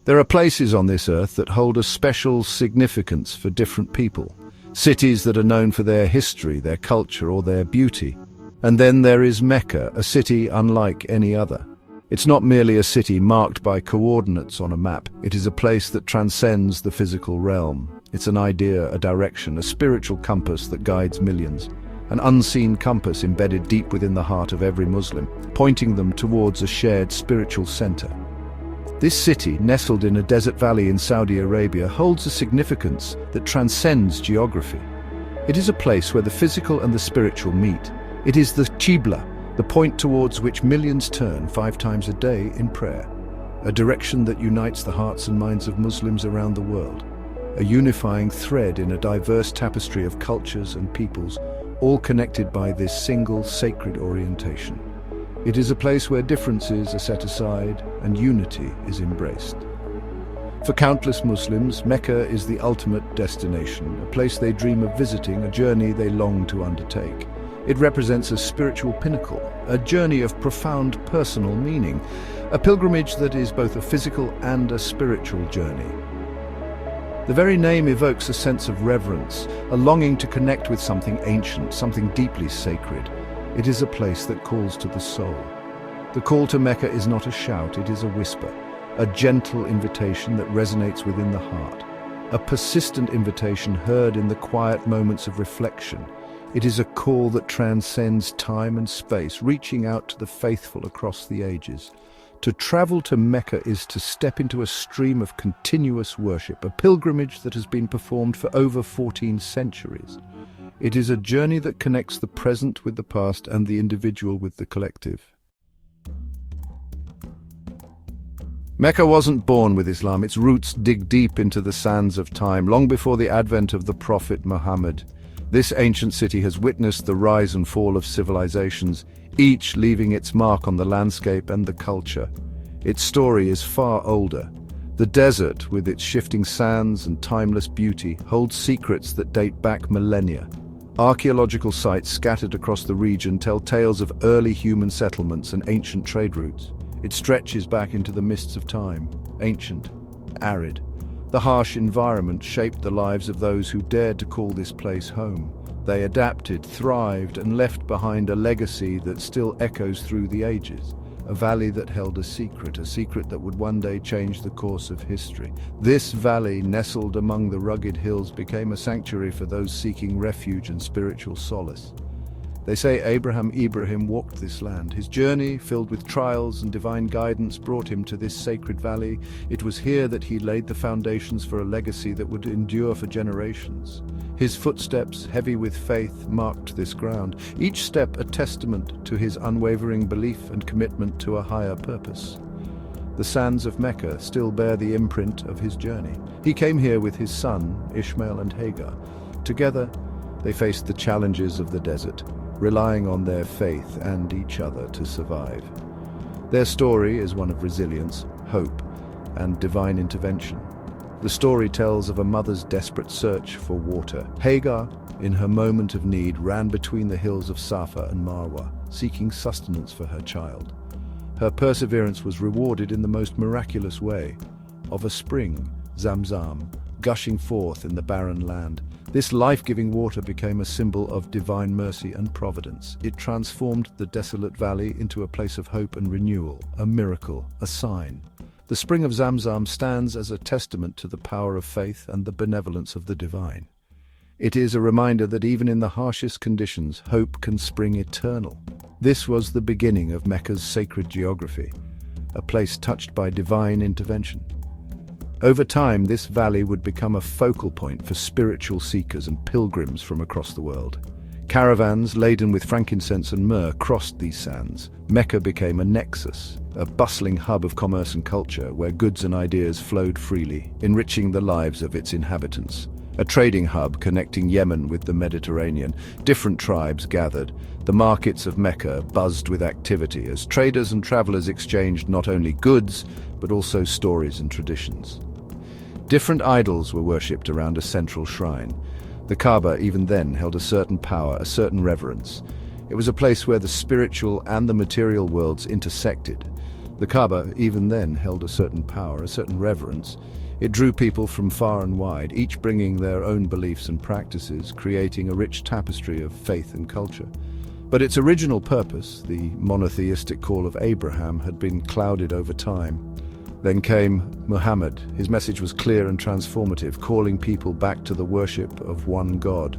There are places on this earth that hold a special significance for different people. Cities that are known for their history, their culture, or their beauty. And then there is Mecca, a city unlike any other. It's not merely a city marked by coordinates on a map. It is a place that transcends the physical realm. It's an idea, a direction, a spiritual compass that guides millions. An unseen compass embedded deep within the heart of every Muslim, pointing them towards a shared spiritual center. This city, nestled in a desert valley in Saudi Arabia, holds a significance that transcends geography. It is a place where the physical and the spiritual meet. It is the Qibla, the point towards which millions turn 5 times a day in prayer. A direction that unites the hearts and minds of Muslims around the world. A unifying thread in a diverse tapestry of cultures and peoples, all connected by this single sacred orientation. It is a place where differences are set aside and unity is embraced. For countless Muslims, Mecca is the ultimate destination, a place they dream of visiting, a journey they long to undertake. It represents a spiritual pinnacle, a journey of profound personal meaning, a pilgrimage that is both a physical and a spiritual journey. The very name evokes a sense of reverence, a longing to connect with something ancient, something deeply sacred. It is a place that calls to the soul. The call to Mecca is not a shout, it is a whisper, a gentle invitation that resonates within the heart, a persistent invitation heard in the quiet moments of reflection. It is a call that transcends time and space, reaching out to the faithful across the ages. To travel to Mecca is to step into a stream of continuous worship, a pilgrimage that has been performed for over 14 centuries. It is a journey that connects the present with the past and the individual with the collective. Mecca wasn't born with Islam. Its roots dig deep into the sands of time, long before the advent of the Prophet Muhammad. This ancient city has witnessed the rise and fall of civilizations, each leaving its mark on the landscape and the culture. Its story is far older. The desert, with its shifting sands and timeless beauty, holds secrets that date back millennia. Archaeological sites scattered across the region tell tales of early human settlements and ancient trade routes. It stretches back into the mists of time, ancient, arid. The harsh environment shaped the lives of those who dared to call this place home. They adapted, thrived, and left behind a legacy that still echoes through the ages. A valley that held a secret that would one day change the course of history. This valley, nestled among the rugged hills, became a sanctuary for those seeking refuge and spiritual solace. They say Ibrahim walked this land. His journey, filled with trials and divine guidance, brought him to this sacred valley. It was here that he laid the foundations for a legacy that would endure for generations. His footsteps, heavy with faith, marked this ground, each step a testament to his unwavering belief and commitment to a higher purpose. The sands of Mecca still bear the imprint of his journey. He came here with his son, Ishmael and Hagar. Together, they faced the challenges of the desert, relying on their faith and each other to survive. Their story is one of resilience, hope, and divine intervention. The story tells of a mother's desperate search for water. Hagar, in her moment of need, ran between the hills of Safa and Marwa, seeking sustenance for her child. Her perseverance was rewarded in the most miraculous way, of a spring, Zamzam, gushing forth in the barren land. This life-giving water became a symbol of divine mercy and providence. It transformed the desolate valley into a place of hope and renewal, a miracle, a sign. The spring of Zamzam stands as a testament to the power of faith and the benevolence of the divine. It is a reminder that even in the harshest conditions, hope can spring eternal. This was the beginning of Mecca's sacred geography, a place touched by divine intervention. Over time, this valley would become a focal point for spiritual seekers and pilgrims from across the world. Caravans laden with frankincense and myrrh crossed these sands. Mecca became a nexus, a bustling hub of commerce and culture where goods and ideas flowed freely, enriching the lives of its inhabitants. A trading hub connecting Yemen with the Mediterranean, different tribes gathered. The markets of Mecca buzzed with activity as traders and travelers exchanged not only goods, but also stories and traditions. Different idols were worshipped around a central shrine. The Kaaba, even then, held a certain power, a certain reverence. It was a place where the spiritual and the material worlds intersected. The Kaaba, even then, held a certain power, a certain reverence. It drew people from far and wide, each bringing their own beliefs and practices, creating a rich tapestry of faith and culture. But its original purpose, the monotheistic call of Abraham, had been clouded over time. Then came Muhammad. His message was clear and transformative, calling people back to the worship of one God.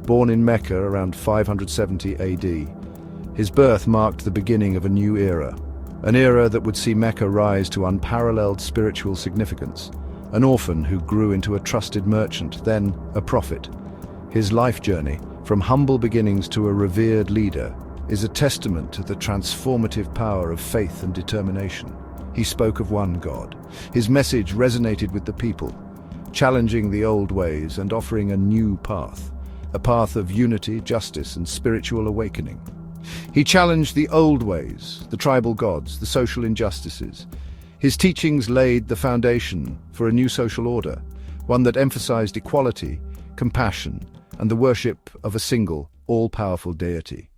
Born in Mecca around 570 AD, his birth marked the beginning of a new era, an era that would see Mecca rise to unparalleled spiritual significance. An orphan who grew into a trusted merchant, then a prophet. His life journey, from humble beginnings to a revered leader, is a testament to the transformative power of faith and determination. He spoke of one God. His message resonated with the people, challenging the old ways and offering a new path, a path of unity, justice, and spiritual awakening. He challenged the old ways, the tribal gods, the social injustices. His teachings laid the foundation for a new social order, one that emphasized equality, compassion, and the worship of a single, all-powerful deity.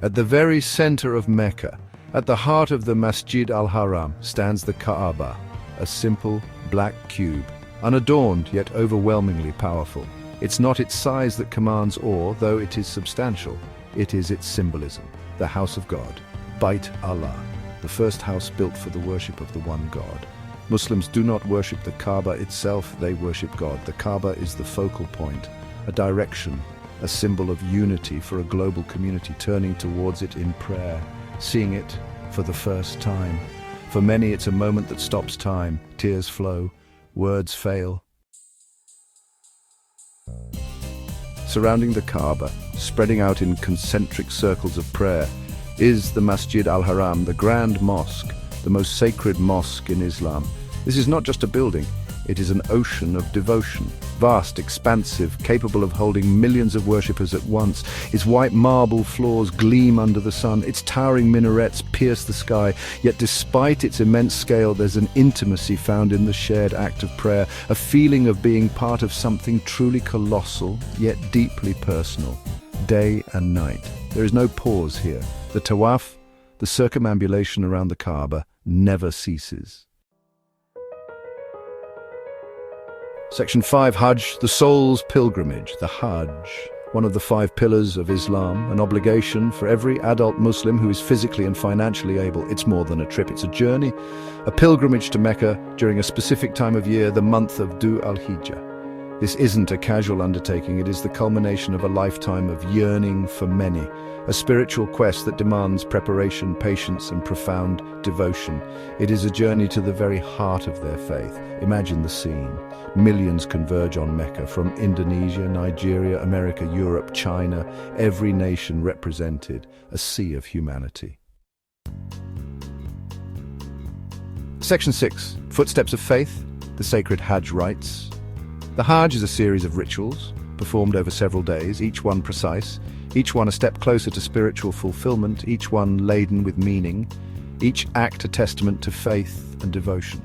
At the very center of Mecca, at the heart of the Masjid al-Haram, stands the Kaaba, a simple, black cube, unadorned yet overwhelmingly powerful. It's not its size that commands awe, though it is substantial. It is its symbolism, the house of God, Bait Allah, the first house built for the worship of the one God. Muslims do not worship the Kaaba itself, they worship God. The Kaaba is the focal point, a direction, a symbol of unity for a global community turning towards it in prayer, seeing it for the first time. For many, it's a moment that stops time. Tears flow, words fail. Surrounding the Kaaba, spreading out in concentric circles of prayer, is the Masjid al-Haram, the grand mosque, the most sacred mosque in Islam. This is not just a building, it is an ocean of devotion, vast, expansive, capable of holding millions of worshippers at once. Its white marble floors gleam under the sun, its towering minarets pierce the sky, yet despite its immense scale, there's an intimacy found in the shared act of prayer, a feeling of being part of something truly colossal, yet deeply personal, day and night. There is no pause here. The tawaf, the circumambulation around the Kaaba, never ceases. Section 5, Hajj, the soul's pilgrimage, the Hajj, one of the 5 pillars of Islam, an obligation for every adult Muslim who is physically and financially able. It's more than a trip, it's a journey, a pilgrimage to Mecca during a specific time of year, the month of Dhu al-Hijjah. This isn't a casual undertaking, it is the culmination of a lifetime of yearning for many, a spiritual quest that demands preparation, patience, and profound devotion. It is a journey to the very heart of their faith. Imagine the scene. Millions converge on Mecca from Indonesia, Nigeria, America, Europe, China, every nation represented, a sea of humanity. Section 6, Footsteps of Faith, the sacred Hajj rites. The Hajj is a series of rituals, performed over several days, each one precise, each one a step closer to spiritual fulfillment, each one laden with meaning, each act a testament to faith and devotion.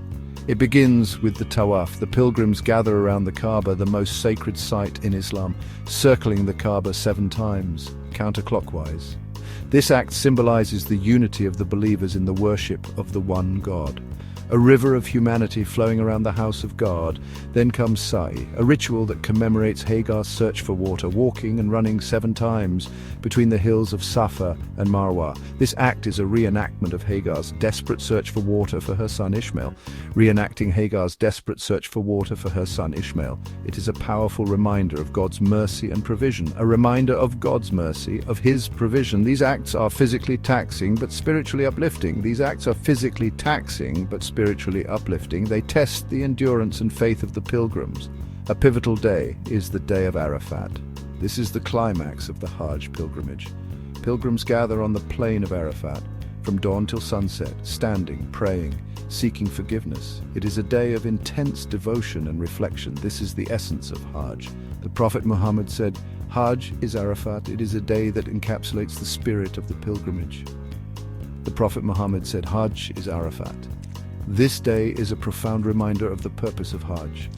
It begins with the tawaf. The pilgrims gather around the Kaaba, the most sacred site in Islam, circling the Kaaba 7 times, counterclockwise. This act symbolizes the unity of the believers in the worship of the one God. A river of humanity flowing around the house of God. Then comes Sa'i, a ritual that commemorates Hagar's search for water, walking and running 7 times between the hills of Safa and Marwa. This act is a reenactment of Hagar's desperate search for water for her son Ishmael. Reenacting Hagar's desperate search for water for her son Ishmael. It is a powerful reminder of God's mercy and provision, a reminder of God's mercy, of His provision. These acts are physically taxing but spiritually uplifting. These acts are physically taxing but spiritually uplifting. They test the endurance and faith of the pilgrims. A pivotal day is the day of Arafat. This is the climax of the Hajj pilgrimage. Pilgrims gather on the plain of Arafat from dawn till sunset, standing, praying, seeking forgiveness. It is a day of intense devotion and reflection. This is the essence of Hajj. The Prophet Muhammad said, Hajj is Arafat. It is a day that encapsulates the spirit of the pilgrimage. The Prophet Muhammad said, Hajj is Arafat. This day is a profound reminder of the purpose of Hajj,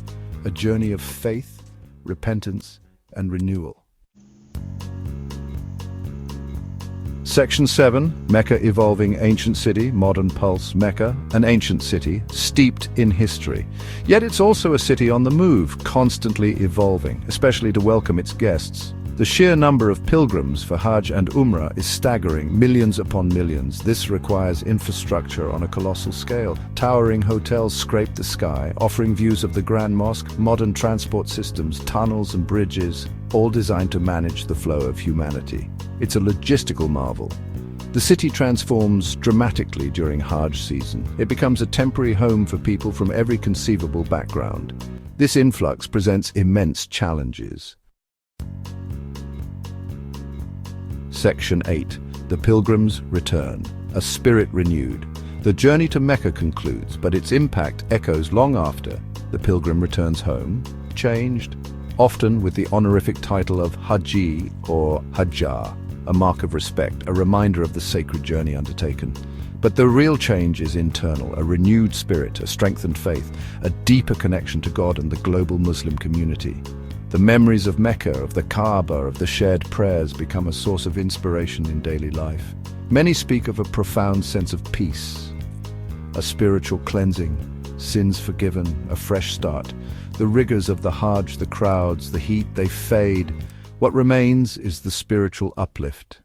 a journey of faith, repentance, and renewal. Section 7, Mecca evolving ancient city, modern pulse. Mecca, an ancient city, steeped in history. Yet it's also a city on the move, constantly evolving, especially to welcome its guests. The sheer number of pilgrims for Hajj and Umrah is staggering, millions upon millions. This requires infrastructure on a colossal scale. Towering hotels scrape the sky, offering views of the Grand Mosque, modern transport systems, tunnels and bridges, all designed to manage the flow of humanity. It's a logistical marvel. The city transforms dramatically during Hajj season. It becomes a temporary home for people from every conceivable background. This influx presents immense challenges. Section 8. The Pilgrim's Return. A spirit renewed. The journey to Mecca concludes, but its impact echoes long after. The pilgrim returns home, changed, often with the honorific title of Haji or Hajjar, a mark of respect, a reminder of the sacred journey undertaken. But the real change is internal, a renewed spirit, a strengthened faith, a deeper connection to God and the global Muslim community. The memories of Mecca, of the Kaaba, of the shared prayers become a source of inspiration in daily life. Many speak of a profound sense of peace, a spiritual cleansing, sins forgiven, a fresh start. The rigors of the Hajj, the crowds, the heat, they fade. What remains is the spiritual uplift.